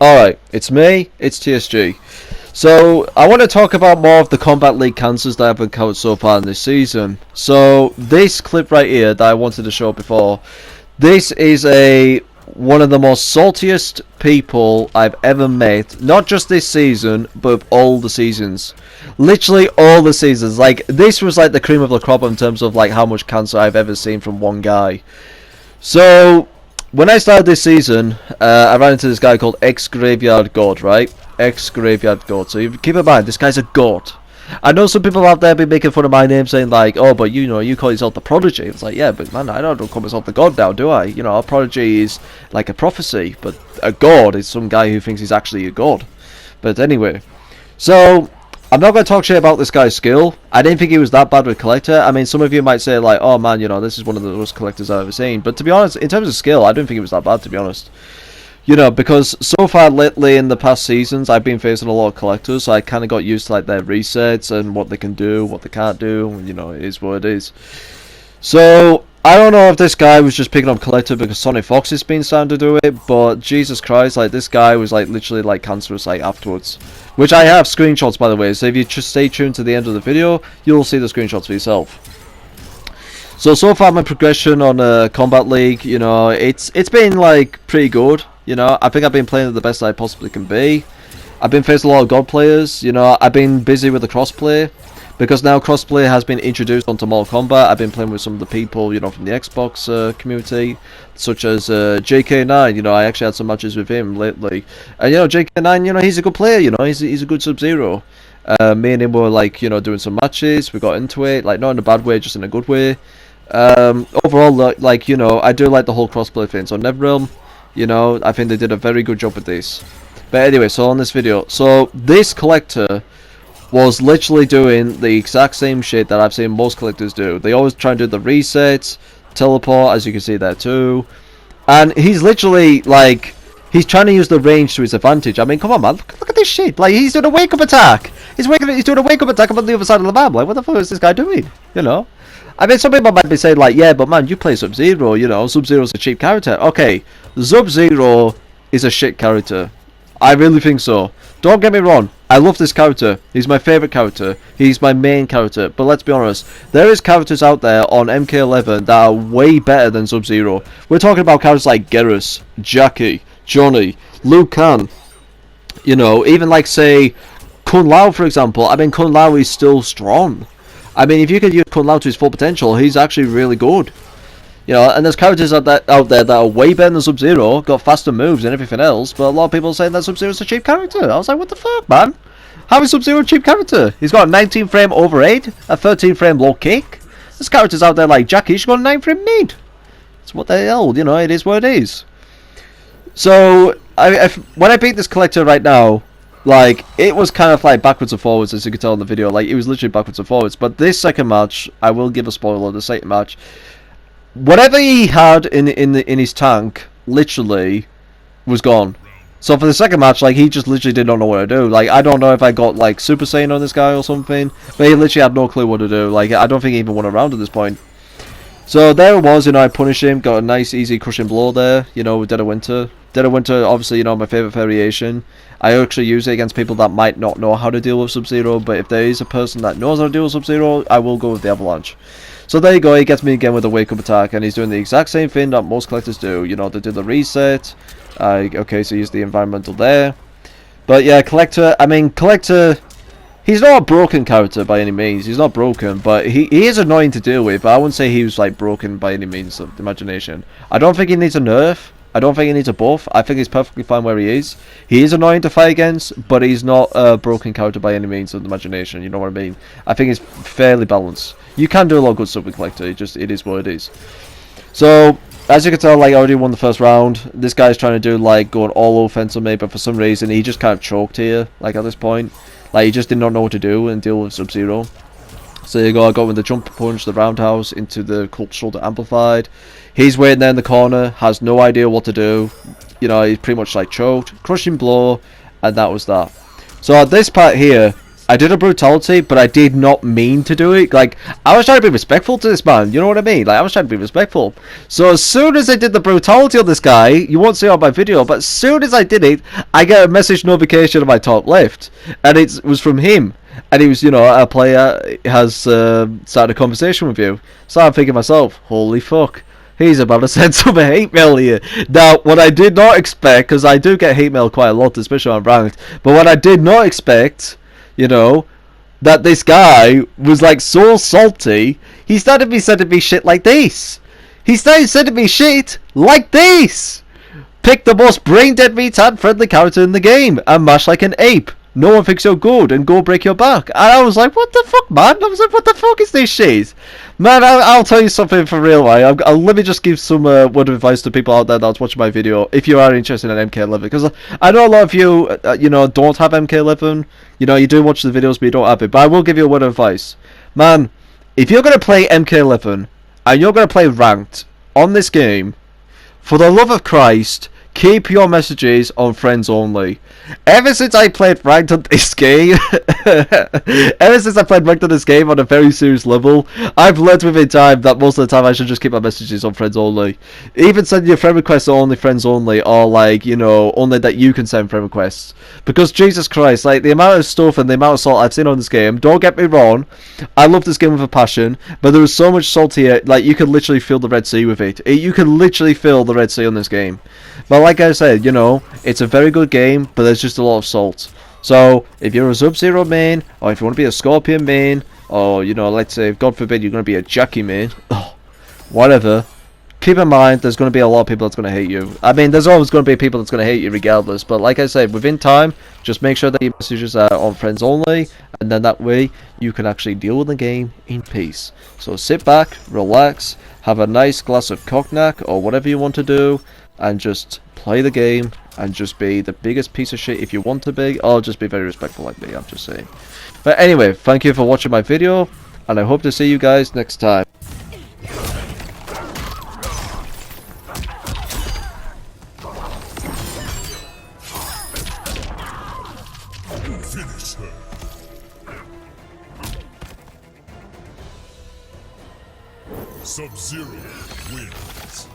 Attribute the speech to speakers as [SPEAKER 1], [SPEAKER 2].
[SPEAKER 1] Alright, it's me, it's TSG. So, I want to talk about more of the Combat League cancers that I've encountered so far in this season. So, this clip right here that I wanted to show before, this is one of the most saltiest people I've ever met, not just this season, but all the seasons. Literally all the seasons. Like, this was like the cream of the crop in terms of like how much cancer I've ever seen from one guy. So, when I started this season, I ran into this guy called Ex-Graveyard God, right? Ex-Graveyard God. So you keep in mind, this guy's a god. I know some people out there be making fun of my name, saying like, oh, but you know, you call yourself the Prodigy. It's like, yeah, but man, I don't call myself the god now, do I? You know, a Prodigy is like a prophecy, but a god is some guy who thinks he's actually a god. But anyway, so I'm not going to talk shit about this guy's skill. I didn't think he was that bad with Collector. I mean, some of you might say like, oh man, you know, this is one of the worst Collectors I've ever seen. But to be honest, in terms of skill, I don't think he was that bad, to be honest. You know, because so far lately in the past seasons, I've been facing a lot of Collectors, so I kind of got used to like their resets and what they can do, what they can't do, and you know, it is what it is. So, I don't know if this guy was just picking up Collector because Sonic Fox has been starting to do it, but Jesus Christ, like this guy was like literally like cancerous like afterwards. Which I have screenshots, by the way, so if you just stay tuned to the end of the video, you'll see the screenshots for yourself. So far my progression on Combat League, you know, it's been like pretty good. You know, I think I've been playing the best I possibly can be. I've been facing a lot of god players, you know, I've been busy with the crossplay. Because now crossplay has been introduced onto Mortal Kombat, I've been playing with some of the people, you know, from the Xbox community, such as JK9, you know, I actually had some matches with him lately. And, you know, JK9, you know, he's a good player, you know, he's a good Sub-Zero. Me and him were, like, you know, doing some matches, we got into it, like, not in a bad way, just in a good way. Overall, like, you know, I do like the whole crossplay thing, so NetherRealm, you know, I think they did a very good job with this. But anyway, so on this video, so this Collector was literally doing the exact same shit that I've seen most collectors do. They always try and do the resets, teleport, as you can see there too. And he's literally, like, he's trying to use the range to his advantage. I mean, come on, man, look at this shit. Like, he's doing a wake-up attack. He's doing a wake-up attack on the other side of the map. Like, what the fuck is this guy doing? You know? I mean, some people might be saying, like, yeah, but man, you play Sub-Zero, you know, Sub-Zero's a cheap character. Okay, Sub-Zero is a shit character. I really think so. Don't get me wrong, I love this character. He's my favourite character. He's my main character. But let's be honest, there is characters out there on MK11 that are way better than Sub-Zero. We're talking about characters like Geras, Jackie, Johnny, Liu Kang. You know, even like, say, Kun Lao, for example. I mean, Kun Lao is still strong. I mean, if you could use Kun Lao to his full potential, he's actually really good. You know, and there's characters out there that are way better than Sub-Zero, got faster moves and everything else, but a lot of people are saying that Sub-Zero's a cheap character. I was like, what the fuck, man? How is Sub-Zero a cheap character? He's got a 19 frame over 8, a 13 frame low kick. There's characters out there like Jackie, she's got a 9 frame mid. It's what the hell, you know, it is what it is. So, when I beat this Collector right now, like, it was kind of like backwards and forwards, as you can tell in the video. Like, it was literally backwards and forwards. But this second match, I will give a spoiler, the second match, whatever he had in his tank, literally, was gone. So for the second match, like, he just literally did not know what to do. Like, I don't know if I got, like, Super Saiyan on this guy or something, but he literally had no clue what to do. Like, I don't think he even won a round at this point. So there it was, you know, I punished him, got a nice, easy, crushing blow there, you know, with Dead of Winter. Dead of Winter, obviously, you know, my favourite variation. I actually use it against people that might not know how to deal with Sub-Zero, but if there is a person that knows how to deal with Sub-Zero, I will go with the Avalanche. So there you go, he gets me again with a wake-up attack, and he's doing the exact same thing that most collectors do. You know, they do the reset. Okay, so use the environmental there. But yeah, Collector, I mean, Collector, he's not a broken character by any means. He's not broken, but he is annoying to deal with. But I wouldn't say he was, like, broken by any means of the imagination. I don't think he needs a nerf. I don't think he needs a buff. I think he's perfectly fine where he is. He is annoying to fight against, but he's not a broken character by any means of the imagination. You know what I mean? I think he's fairly balanced. You can do a lot of good stuff with Collector. It is what it is. So, as you can tell, like, I already won the first round. This guy's trying to do, like, going all offense on me, but for some reason, he just kind of choked here, like, at this point. Like, he just did not know what to do and deal with Sub-Zero. So there you go, I got with the jump punch, the roundhouse, into the Cult Shoulder Amplified. He's waiting there in the corner, has no idea what to do. You know, he's pretty much like choked. Crushing blow, and that was that. So at this part here, I did a brutality, but I did not mean to do it. Like, I was trying to be respectful to this man, you know what I mean? Like, I was trying to be respectful. So as soon as I did the brutality on this guy, you won't see it on my video, but as soon as I did it, I get a message notification on my top left, and it was from him. And he was, you know, a player has started a conversation with you. So I'm thinking to myself, holy fuck, he's about to send some hate mail here. Now, what I did not expect, because I do get hate mail quite a lot, especially on ranked, but what I did not expect, you know, that this guy was like so salty, he started sending me shit like this. He started sending me shit like this. Pick the most brain dead retard friendly character in the game and mash like an ape. No one thinks you're good and go break your back. And I was like, what the fuck, man? I was like, what the fuck is this shit? Man, I'll tell you something for real, right? Let me just give some word of advice to people out there that's watching my video, if you are interested in MK11. Because I know a lot of you, you know, don't have MK11. You know, you do watch the videos, but you don't have it. But I will give you a word of advice. Man, if you're going to play MK11, and you're going to play ranked on this game, for the love of Christ, keep your messages on friends only. Ever since I played ranked on this game, on a very serious level, I've learned within time that most of the time I should just keep my messages on friends only. Even send your friend requests are only friends only, or like, you know, only that you can send friend requests. Because Jesus Christ, like the amount of stuff and the amount of salt I've seen on this game, don't get me wrong, I love this game with a passion, but there is so much salt here, like you could literally fill the Red Sea with it. You can literally fill the Red Sea on this game. But like I said, you know, it's a very good game, but there's just a lot of salt. So, if you're a Sub-Zero main, or if you want to be a Scorpion main, or, you know, let's say, God forbid, you're going to be a Jackie main, whatever, keep in mind, there's going to be a lot of people that's going to hate you. I mean, there's always going to be people that's going to hate you regardless, but like I said, within time, just make sure that your messages are on friends only, and then that way, you can actually deal with the game in peace. So sit back, relax, have a nice glass of cognac, or whatever you want to do, and just play the game and just be the biggest piece of shit if you want to be, or just be very respectful like me, I'm just saying. But anyway, thank you for watching my video, and I hope to see you guys next time.
[SPEAKER 2] Finish her. Sub-Zero wins.